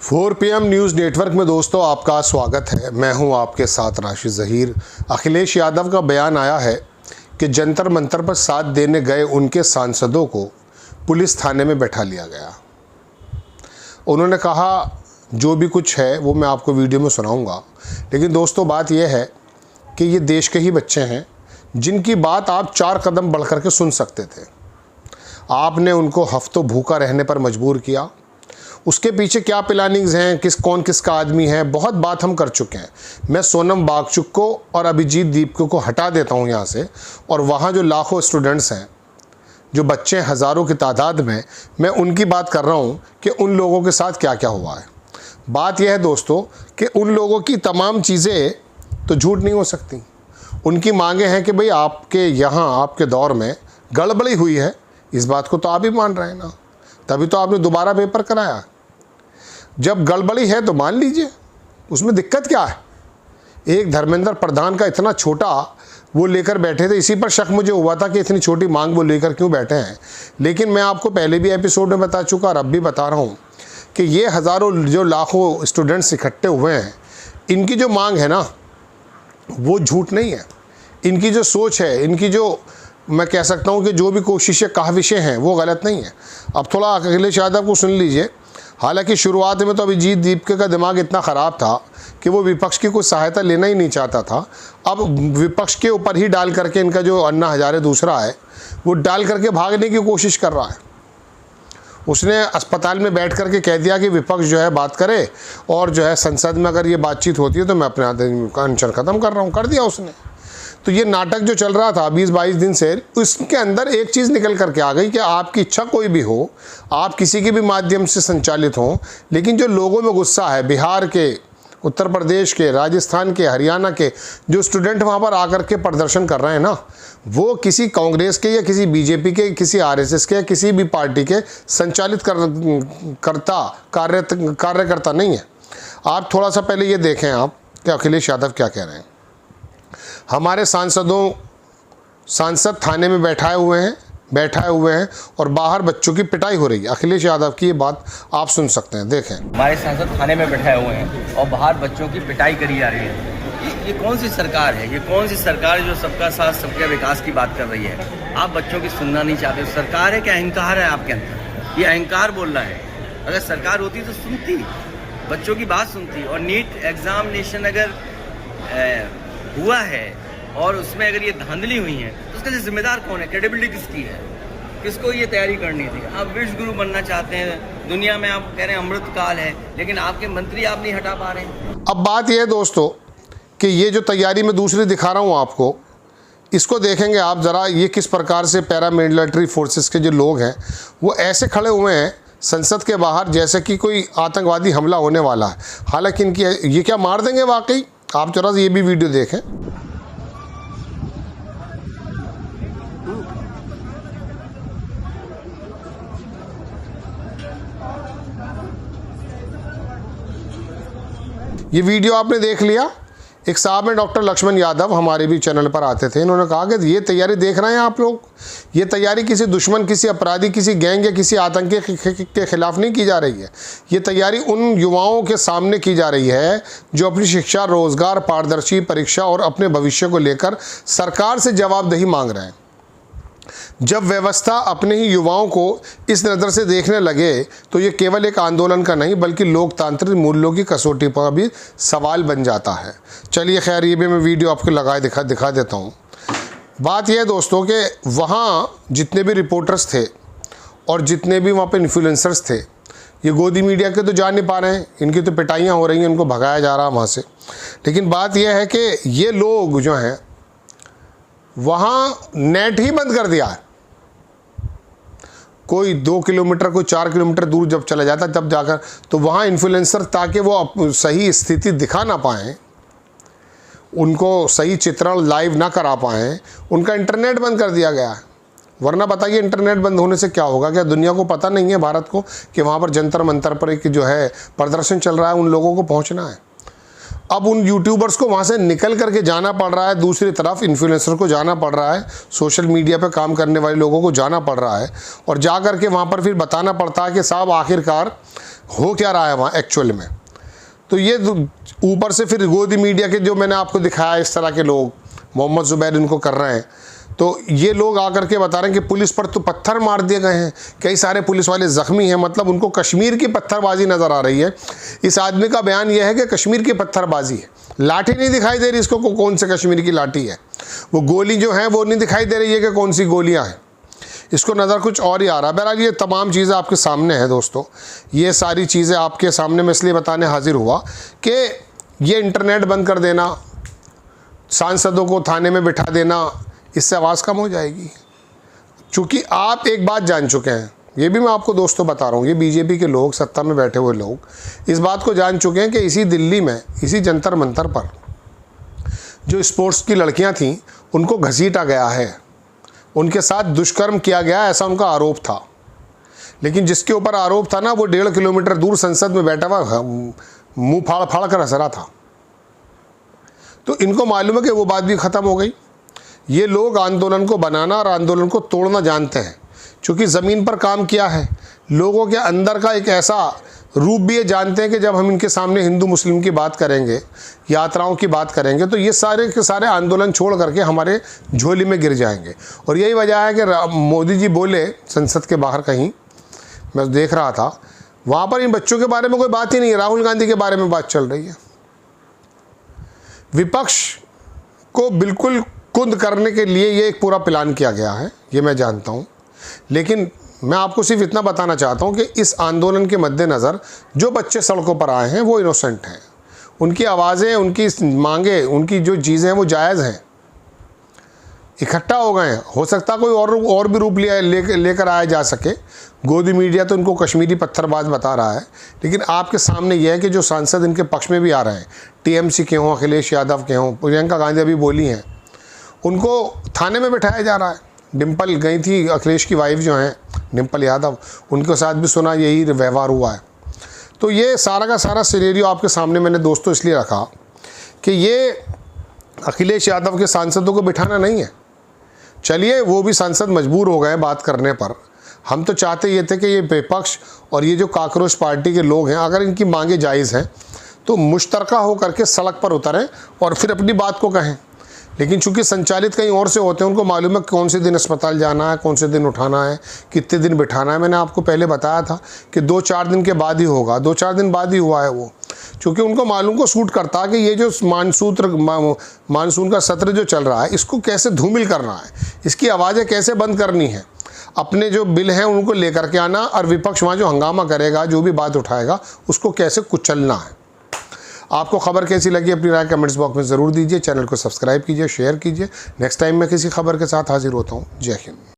4 PM news network में दोस्तों आपका स्वागत है। मैं हूं आपके साथ राशिद ज़हीर। अखिलेश यादव का बयान आया है कि जंतर मंतर पर साथ देने गए उनके सांसदों को पुलिस थाने में बैठा लिया गया। उन्होंने कहा जो भी कुछ है वो मैं आपको वीडियो में सुनाऊंगा, लेकिन दोस्तों बात यह है कि ये देश के ही बच्चे हैं जिनकी बात आप 4 कदम बढ़ कर के सुन सकते थे। आपने उनको हफ्तों भूखा रहने पर मजबूर किया। उसके पीछे क्या प्लानिंग्स हैं, कौन किसका आदमी है, बहुत बात हम कर चुके हैं। मैं सोनम बागचुक को और अभिजीत दीपक को हटा देता हूं यहाँ से, और वहाँ जो लाखों स्टूडेंट्स हैं, जो बच्चे हज़ारों की तादाद में, मैं उनकी बात कर रहा हूँ कि उन लोगों के साथ क्या क्या हुआ है। बात यह है दोस्तों कि उन लोगों की तमाम चीज़ें तो झूठ नहीं हो सकती। उनकी मांगे हैं कि भाई आपके यहाँ आपके दौर में गड़बड़ी हुई है, इस बात को तो आप ही मान रहे हैं ना, तभी तो आपने दोबारा पेपर कराया। जब गड़बड़ी है तो मान लीजिए, उसमें दिक्कत क्या है। एक धर्मेंद्र प्रधान का इतना छोटा वो लेकर बैठे थे, इसी पर शक मुझे हुआ था कि इतनी छोटी मांग वो लेकर क्यों बैठे हैं। लेकिन मैं आपको पहले भी एपिसोड में बता चुका और अब भी बता रहा हूँ कि ये हज़ारों जो लाखों स्टूडेंट्स इकट्ठे हुए हैं, इनकी जो मांग है ना वो झूठ नहीं है। इनकी जो सोच है, इनकी जो मैं कह सकता हूँ कि जो भी कोशिशें काविशें हैं वो गलत नहीं है। अब थोड़ा अखिलेश यादव को सुन लीजिए। हालांकि शुरुआत में तो अभिजीत दीपक का दिमाग इतना ख़राब था कि वो विपक्ष की कुछ सहायता लेना ही नहीं चाहता था। अब विपक्ष के ऊपर ही डाल करके इनका जो अन्ना हजारे दूसरा है वो डाल करके भागने की कोशिश कर रहा है। उसने अस्पताल में बैठ करके कह दिया कि विपक्ष जो है बात करे, और जो है संसद में अगर ये बातचीत होती है तो मैं अपने अनशन ख़त्म कर रहा हूँ, कर दिया उसने। तो ये नाटक जो चल रहा था 20-22 दिन से, उसके अंदर एक चीज़ निकल करके आ गई कि आपकी इच्छा कोई भी हो, आप किसी के भी माध्यम से संचालित हों, लेकिन जो लोगों में गुस्सा है, बिहार के, उत्तर प्रदेश के, राजस्थान के, हरियाणा के जो स्टूडेंट वहाँ पर आकर के प्रदर्शन कर रहे हैं ना, वो किसी कांग्रेस के या किसी बीजेपी के, किसी RSS के या किसी भी पार्टी के संचालित कार्यकर्ता नहीं है। आप थोड़ा सा पहले ये देखें आप कि अखिलेश यादव क्या कह रहे हैं। हमारे सांसद थाने में बैठाए हुए हैं और बाहर बच्चों की पिटाई हो रही है। अखिलेश यादव की ये बात आप सुन सकते हैं, देखें। हमारे सांसद थाने में बैठाए हुए हैं और बाहर बच्चों की पिटाई करी जा रही है। ये कौन सी सरकार है? ये कौन सी सरकार जो सबका साथ सबके विकास की बात कर रही है? आप बच्चों की सुनना नहीं चाहते। सरकार है कि अहंकार है आपके अंदर? ये अहंकार बोल रहा है। अगर सरकार होती तो सुनती, बच्चों की बात सुनती। और नीट एग्जामिनेशन अगर हुआ है और उसमें अगर ये धांधली हुई है तो उसका जिम्मेदार कौन है? क्रेडिबिलिटी किसकी है? किसको ये तैयारी करनी थी? आप विश्व गुरु बनना चाहते हैं, दुनिया में आप कह रहे हैं अमृत काल है, लेकिन आपके मंत्री आप नहीं हटा पा रहे हैं। अब बात यह है दोस्तों कि ये जो तैयारी मैं दूसरी दिखा रहा हूँ आपको, इसको देखेंगे आप ज़रा, ये किस प्रकार से पैरामिलिट्री फोर्सेस के जो लोग हैं वो ऐसे खड़े हुए हैं संसद के बाहर जैसे कि कोई आतंकवादी हमला होने वाला है। हालांकि इनकी ये क्या मार देंगे वाकई? आप जरा ये भी वीडियो देखें। ये वीडियो आपने देख लिया। एक साहब हैं डॉक्टर लक्ष्मण यादव, हमारे भी चैनल पर आते थे। इन्होंने कहा कि ये तैयारी देख रहे हैं आप लोग, ये तैयारी किसी दुश्मन, किसी अपराधी, किसी गैंग या किसी आतंकी के खिलाफ नहीं की जा रही है। ये तैयारी उन युवाओं के सामने की जा रही है जो अपनी शिक्षा, रोजगार, पारदर्शी परीक्षा और अपने भविष्य को लेकर सरकार से जवाबदेही मांग रहे हैं। जब व्यवस्था अपने ही युवाओं को इस नज़र से देखने लगे तो ये केवल एक आंदोलन का नहीं बल्कि लोकतांत्रिक मूल्यों की कसौटी पर भी सवाल बन जाता है। चलिए खैर, ये भी मैं वीडियो आपको लगाए दिखा देता हूँ। बात यह है दोस्तों कि वहाँ जितने भी रिपोर्टर्स थे और जितने भी वहाँ पे इन्फ्लुएंसर्स थे, ये गोदी मीडिया के तो जा नहीं पा रहे हैं, इनकी तो पिटाइयाँ हो रही हैं, इनको भगाया जा रहा है वहाँ से। लेकिन बात यह है कि ये लोग जो हैं वहाँ नेट ही बंद कर दिया है। कोई 2 किलोमीटर, कोई 4 किलोमीटर दूर जब चला जाता तब जाकर, तो वहाँ इन्फ्लुएंसर ताकि वो सही स्थिति दिखा ना पाएँ, उनको सही चित्रण लाइव ना करा पाएँ, उनका इंटरनेट बंद कर दिया गया है। वरना बताइए इंटरनेट बंद होने से क्या होगा? क्या दुनिया को पता नहीं है, भारत को, कि वहाँ पर जंतर मंतर पर एक जो है प्रदर्शन चल रहा है, उन लोगों को पहुँचना है। अब उन यूट्यूबर्स को वहाँ से निकल करके जाना पड़ रहा है, दूसरी तरफ इन्फ्लुएंसर को जाना पड़ रहा है, सोशल मीडिया पे काम करने वाले लोगों को जाना पड़ रहा है, और जा करके वहाँ पर फिर बताना पड़ता है कि साहब आखिरकार हो क्या रहा है वहाँ एक्चुअल में। तो ये ऊपर से फिर गोदी मीडिया के जो मैंने आपको दिखाया इस तरह के लोग, मोहम्मद ज़ुबैर इनको कर रहे हैं, तो ये लोग आकर के बता रहे हैं कि पुलिस पर तो पत्थर मार दिए गए हैं, कई सारे पुलिस वाले ज़ख्मी हैं, मतलब उनको कश्मीर की पत्थरबाजी नज़र आ रही है। इस आदमी का बयान यह है कि कश्मीर की पत्थरबाजी है, लाठी नहीं दिखाई दे रही इसको कौन से कश्मीर की लाठी है, वो गोली जो है वो नहीं दिखाई दे रही है कि कौन सी गोलियाँ हैं, इसको नज़र कुछ और ही आ रहा है। बहरहाल ये तमाम चीज़ें आपके सामने हैं दोस्तों, ये सारी चीज़ें आपके सामने मैं इसलिए बताने हाजिर हुआ कि ये इंटरनेट बंद कर देना, सांसदों को थाने में बिठा देना, इससे आवाज़ कम हो जाएगी। चूँकि आप एक बात जान चुके हैं, ये भी मैं आपको दोस्तों बता रहा हूँ, ये बीजेपी के लोग, सत्ता में बैठे हुए लोग इस बात को जान चुके हैं कि इसी दिल्ली में, इसी जंतर मंतर पर जो स्पोर्ट्स की लड़कियाँ थीं उनको घसीटा गया है, उनके साथ दुष्कर्म किया गया, ऐसा उनका आरोप था। लेकिन जिसके ऊपर आरोप था ना, वो 1.5 किलोमीटर दूर संसद में बैठा हुआ मुंह फाड़ फाड़ कर हंस रहा था। तो इनको मालूम है कि वो बात भी ख़त्म हो गई। ये लोग आंदोलन को बनाना और आंदोलन को तोड़ना जानते हैं, क्योंकि ज़मीन पर काम किया है, लोगों के अंदर का एक ऐसा रूप भी ये जानते हैं कि जब हम इनके सामने हिंदू मुस्लिम की बात करेंगे, यात्राओं की बात करेंगे, तो ये सारे के सारे आंदोलन छोड़ करके हमारे झोली में गिर जाएंगे। और यही वजह है कि मोदी जी बोले संसद के बाहर कहीं, मैं देख रहा था, वहाँ पर इन बच्चों के बारे में कोई बात ही नहीं है, राहुल गांधी के बारे में बात चल रही है। विपक्ष को बिल्कुल कुंद करने के लिए ये एक पूरा प्लान किया गया है, ये मैं जानता हूँ। लेकिन मैं आपको सिर्फ इतना बताना चाहता हूँ कि इस आंदोलन के मद्देनज़र जो बच्चे सड़कों पर आए हैं वो इनोसेंट हैं, उनकी आवाज़ें, उनकी मांगे, उनकी जो चीज़ें हैं वो जायज़ हैं, इकट्ठा हो गए हैं। हो सकता कोई और भी रूप लेकर आया जा सके। गोदी मीडिया तो इनको कश्मीरी पत्थरबाज बता रहा है, लेकिन आपके सामने यह है कि जो सांसद इनके पक्ष में भी आ रहे हैं, टीएमसी के हों, अखिलेश यादव के हों, प्रियंका गांधी अभी बोली हैं, उनको थाने में बिठाया जा रहा है। डिम्पल गई थी, अखिलेश की वाइफ जो हैं डिम्पल यादव, उनके साथ भी सुना यही व्यवहार हुआ है। तो ये सारा का सारा सिनेरियो आपके सामने मैंने दोस्तों इसलिए रखा कि ये अखिलेश यादव के सांसदों को बिठाना नहीं है। चलिए वो भी सांसद मजबूर हो गए बात करने पर, हम तो चाहते ये थे कि ये विपक्ष और ये जो काकरोच पार्टी के लोग हैं, अगर इनकी मांगे जायज़ हैं तो मुश्तरका हो करके सड़क पर उतरें और फिर अपनी बात को कहें। लेकिन चूंकि संचालित कहीं और से होते हैं, उनको मालूम है कौन से दिन अस्पताल जाना है, कौन से दिन उठाना है, कितने दिन बिठाना है। मैंने आपको पहले बताया था कि 2-4 दिन के बाद ही होगा, 2-4 दिन बाद ही हुआ है वो, क्योंकि उनको मालूम को सूट करता है कि ये जो मानसून का सत्र जो चल रहा है, इसको कैसे धूमिल करना है, इसकी आवाज़ें कैसे बंद करनी है, अपने जो बिल हैं उनको लेकर के आना, और विपक्ष वहाँ जो हंगामा करेगा, जो भी बात उठाएगा, उसको कैसे कुचलना है। आपको खबर कैसी लगी अपनी राय कमेंट्स बॉक्स में ज़रूर दीजिए। चैनल को सब्सक्राइब कीजिए, शेयर कीजिए। नेक्स्ट टाइम मैं किसी खबर के साथ हाजिर होता हूँ। जय हिंद।